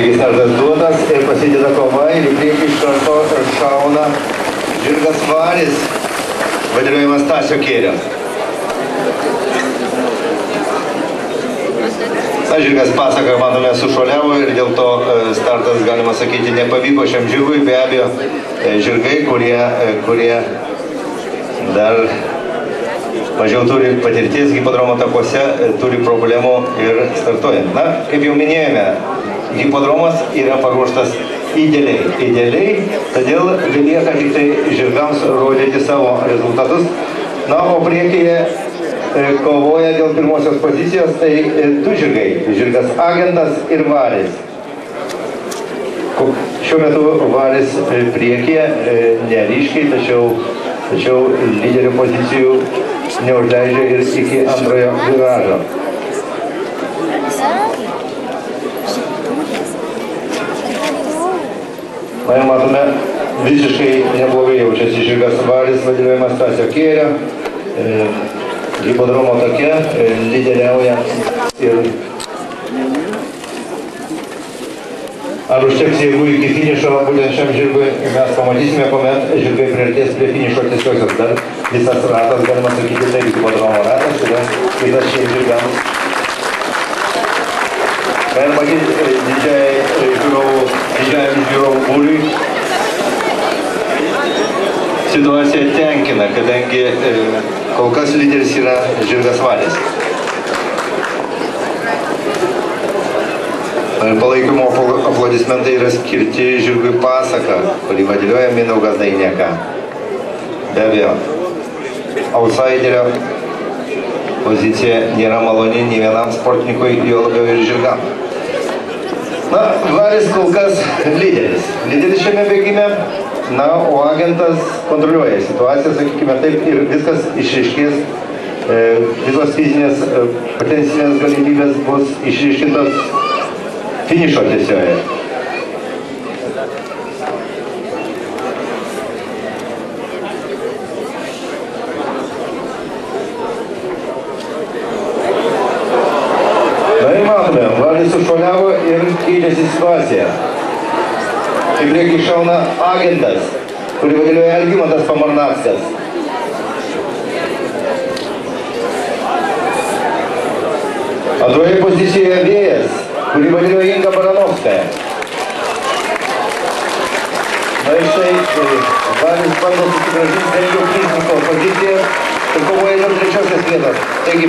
Taigi startas duotas ir prasideda kova ir į priekį iš karto šauna žirgas Varis, vadinamas Stasio Kėrio. Žirgas Pasaka, manome, sušuoliavo ir dėl to startas, galima sakyti, nepavyko šiam žirgui. Be abejo, žirgai, kurie dar mažiau turi patirties hipodromo takuose, turi problemų ir startuojant. Na, kaip jau minėjome, hipodromas yra paruoštas idealiai, todėl belieka tik tai žirgams rodyti savo rezultatus. Na, o priekyje kovoja dėl pirmosios pozicijos, tai du žirgai, žirgas Agentas ir Varis. Šiuo metu Varis priekyje neryškiai, tačiau lyderio pozicijų neužleidžia ir iki antrojo viražo. Na, matome, visiškai neblogai jaučiasi žirgas Varis, vadinamas Stasio Kėrio. Hipodromo take lyderiauja ir ar užteks jėgų iki finišo būtent šiam žirgui, mes pamatysime, kuomet žirgai priartės prie finišo tiesiosios. Dar visas ratas, galima sakyti, tai hipodromo ratas yra skirtas šiems žirgams. Galima matyti didžiajam žiūrovų būriui. Situacija tenkina, kadangi kol kas lyderis yra žirgas Varis. Palaikymo aplodismentai yra skirti žirgui Pasaka, kurį vadiliuoja Mindaugas Dainėka. Be abejo, outsiderio pozicija nėra maloni nei vienam sportininkui, jo labiau ir žirgam. Na, Varis kol kas lyderis. Lyderis šiame bėgime. Na, o Agentas kontroliuoja situaciją, sakykime taip, ir viskas išryškės, visos fizinės potencinės galimybės bus išryškintos finišo tiesioje. Na ir matome, Varis sušuoliavo ir keitėsi situaciją. Į priekį šauna Agentas, kurį vadiliuoja Algimantas Pamarnackas. Antroje pozicijoje Vėjas, kurį vadiliuoja Inga Baranovskaja. Na ir štai Varis bando susigrąžinti bent jau finišo poziciją ir kovoja dėl trečiosios vietos. Taigi,